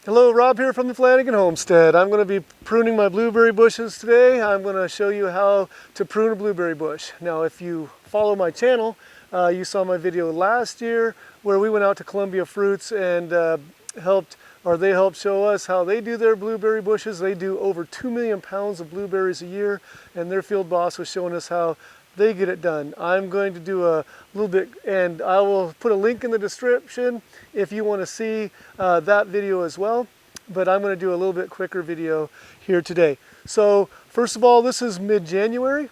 Hello, Rob here from the Flanagan Homestead. I'm going to be pruning my blueberry bushes today. I'm going to show you how to prune a blueberry bush. Now, if you follow my channel, you saw my video last year where we went out to Columbia Fruits and they helped show us how they do their blueberry bushes. They do over 2 million pounds of blueberries a year, and their field boss was showing us how they get it done. I'm going to do a little bit, and I will put a link in the description if you want to see that video as well. But I'm going to do a little bit quicker video here today. So first of all, this is mid-January.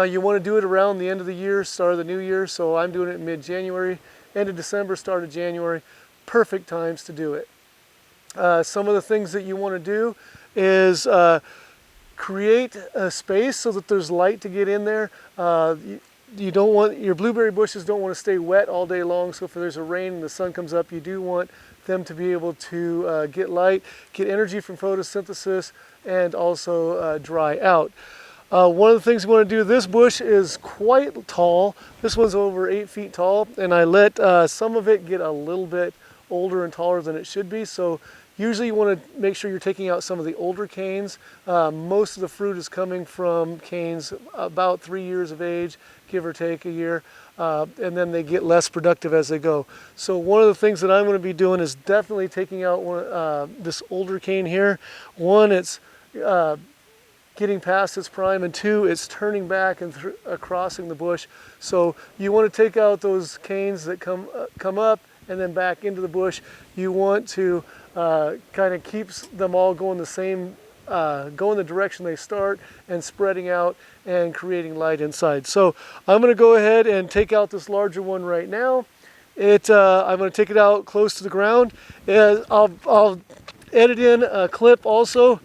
You want to do it around the end of the year, start of the new year. So I'm doing it in mid-January, end of December, start of January. Perfect times to do it. Some of the things that you want to do is create a space so that there's light to get in there. You don't want, your blueberry bushes don't want to stay wet all day long, so if there's a rain and the sun comes up, you do want them to be able to get light, get energy from photosynthesis, and also dry out. One of the things you want to do, this bush is quite tall. This one's over 8 feet tall, and I let some of it get a little bit older and taller than it should be. So usually you want to make sure you're taking out some of the older canes. Most of the fruit is coming from canes about 3 years of age, give or take a year, and then they get less productive as they go. So one of the things that I'm going to be doing is definitely taking out this older cane here. One, it's getting past its prime, and two, it's turning back and crossing the bush. So you want to take out those canes that come up and then back into the bush. You want to kind of keeps them all going the same, going the direction they start, and spreading out and creating light inside. So I'm going to go ahead and take out this larger one right now. I'm going to take it out close to the ground, and I'll edit in a clip also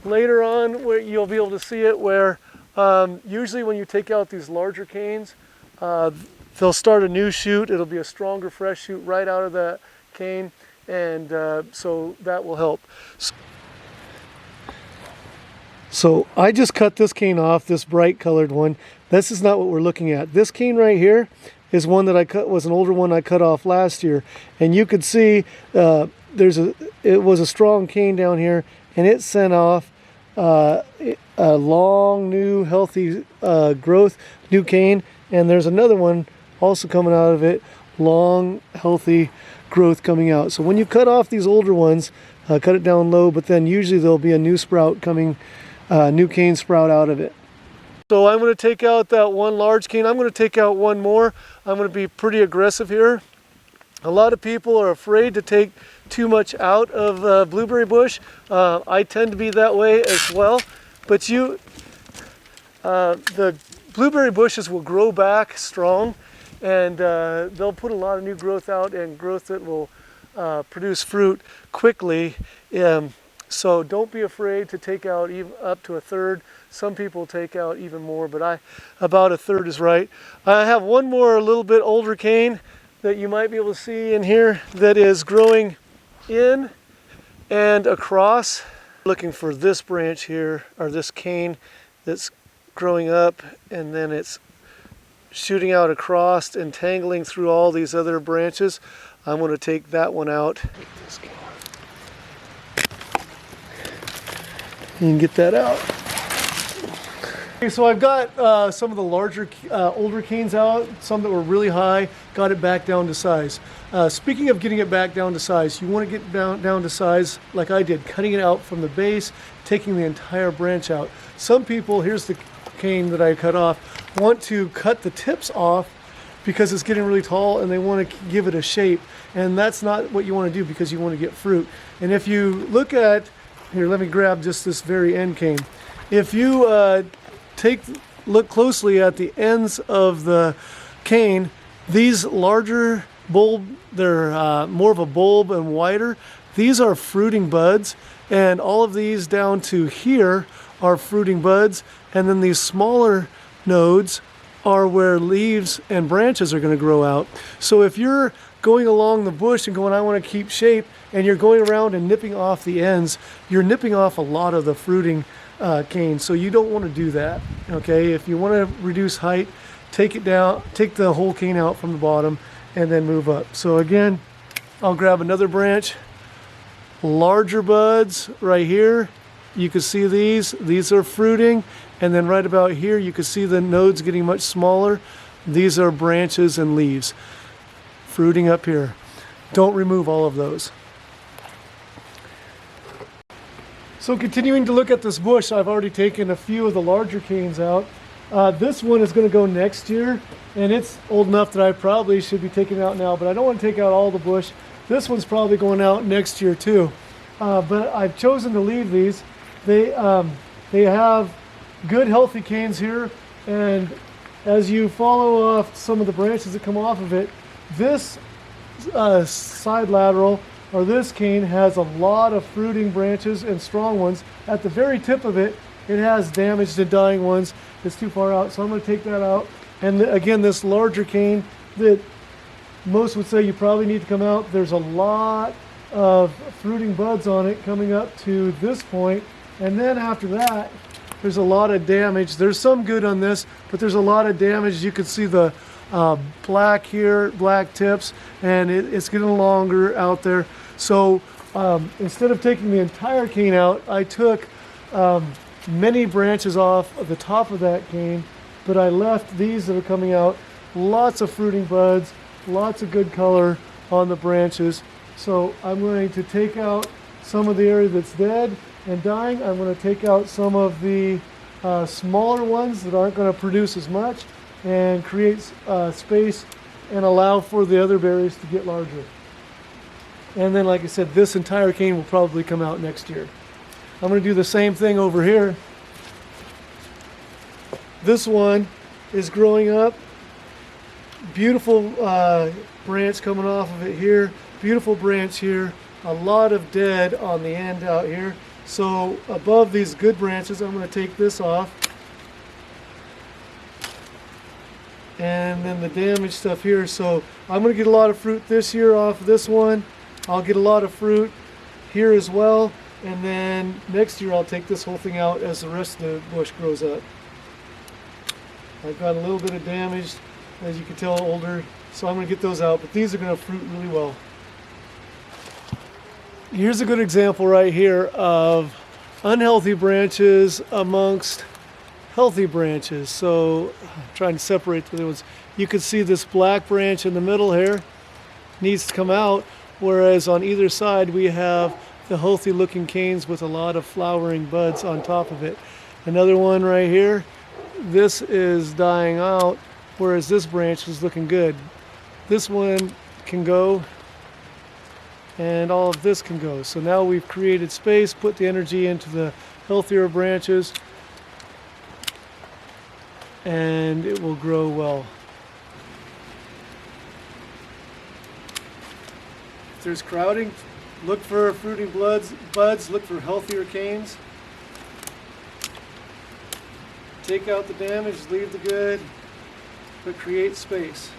later on where you'll be able to see it, where usually when you take out these larger canes, they'll start a new shoot. It'll be a stronger, fresh shoot right out of that cane, and so that will help. So I just cut this cane off, this bright colored one. This is not what we're looking at. This cane right here is one that I cut, was an older one I cut off last year, and you could see it was a strong cane down here, and it sent off a long, new, healthy growth, new cane, and there's another one also coming out of it, long, healthy growth coming out. So when you cut off these older ones, cut it down low, but then usually there'll be a new sprout coming, new cane sprout out of it. So I'm going to take out that one large cane. I'm going to take out one more. I'm going to be pretty aggressive here. A lot of people are afraid to take too much out of a blueberry bush. I tend to be that way as well. But the blueberry bushes will grow back strong, and they'll put a lot of new growth out, and growth that will produce fruit quickly. So don't be afraid to take out even up to a third. Some people take out even more, but about a third is right. I have one more, a little bit older cane that you might be able to see in here that is growing in and across. Looking for this branch here, or this cane that's growing up, and then it's shooting out across and tangling through all these other branches. I'm going to take that one out. And get that out. Okay, so I've got some of the larger, older canes out, some that were really high, got it back down to size. Speaking of getting it back down to size, you want to get down to size like I did, cutting it out from the base, taking the entire branch out. Some people, here's the cane that I cut off, want to cut the tips off because it's getting really tall and they want to give it a shape. And that's not what you want to do, because you want to get fruit. And if you look at, here, let me grab just this very end cane. If you look closely at the ends of the cane, these larger bulb, they're more of a bulb and wider. These are fruiting buds, and all of these down to here are fruiting buds, and then these smaller nodes are where leaves and branches are going to grow out. So if you're going along the bush and going, I want to keep shape, and you're going around and nipping off the ends, you're nipping off a lot of the fruiting cane. So you don't want to do that. Okay, if you want to reduce height, take it down, take the whole cane out from the bottom, and then move up. So again, I'll grab another branch. Larger buds right here. You can see these are fruiting, and then right about here you can see the nodes getting much smaller. These are branches and leaves fruiting up here. Don't remove all of those. So continuing to look at this bush, I've already taken a few of the larger canes out. This one is going to go next year, and it's old enough that I probably should be taking it out now, but I don't want to take out all the bush. This one's probably going out next year too. But I've chosen to leave these. They have good healthy canes here, and as you follow off some of the branches that come off of it, this side lateral, or this cane, has a lot of fruiting branches and strong ones. At the very tip of it, it has damaged and dying ones. It's too far out, so I'm going to take that out. And again, this larger cane that most would say you probably need to come out, there's a lot of fruiting buds on it coming up to this point, and then after that there's a lot of damage. There's some good on this, but there's a lot of damage. You can see the black here, black tips, and it's getting longer out there. So instead of taking the entire cane out, I took many branches off of the top of that cane, but I left these that are coming out. Lots of fruiting buds, lots of good color on the branches. So I'm going to take out some of the area that's dead and dying. I'm going to take out some of the smaller ones that aren't going to produce as much, and create space and allow for the other berries to get larger. And then, like I said, this entire cane will probably come out next year. I'm going to do the same thing over here. This one is growing up. Beautiful branch coming off of it here. Beautiful branch here. A lot of dead on the end out here. So above these good branches, I'm going to take this off. And then the damaged stuff here. So I'm going to get a lot of fruit this year off of this one. I'll get a lot of fruit here as well. And then next year I'll take this whole thing out as the rest of the bush grows up. I've got a little bit of damage, as you can tell, older. So I'm going to get those out, but these are going to fruit really well. Here's a good example right here of unhealthy branches amongst healthy branches. So I'm trying to separate the other ones. You can see this black branch in the middle here needs to come out, whereas on either side we have the healthy looking canes with a lot of flowering buds on top of it. Another one right here, this is dying out, whereas this branch is looking good. This one can go, and all of this can go. So now we've created space, put the energy into the healthier branches, and it will grow well. If there's crowding, look for fruiting buds, look for healthier canes. Take out the damage, leave the good, but create space.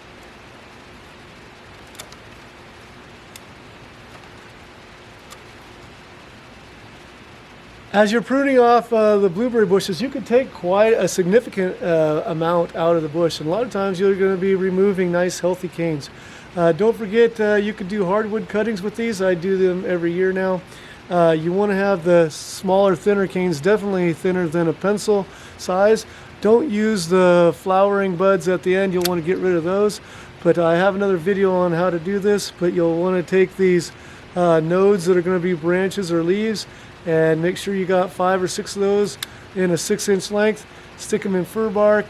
As you're pruning off the blueberry bushes, you can take quite a significant amount out of the bush, and a lot of times you're going to be removing nice healthy canes. Don't forget, you can do hardwood cuttings with these. I do them every year now. You want to have the smaller, thinner canes, definitely thinner than a pencil size. Don't use the flowering buds at the end. You'll want to get rid of those. But I have another video on how to do this, but you'll want to take these nodes that are going to be branches or leaves, and make sure you got 5 or 6 of those in a 6-inch length. Stick them in fir bark.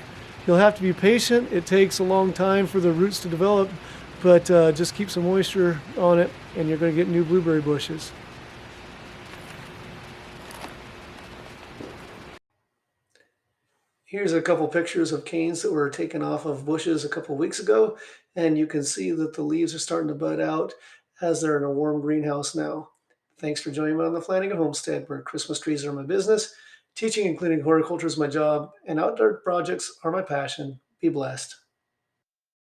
You'll have to be patient. It takes a long time for the roots to develop, but just keep some moisture on it and you're going to get new blueberry bushes. Here's a couple pictures of canes that were taken off of bushes a couple weeks ago, and you can see that the leaves are starting to bud out as they're in a warm greenhouse now. Thanks for joining me on the Flanagan Homestead, where Christmas trees are my business, teaching and cleaning horticulture is my job, and outdoor projects are my passion. Be blessed.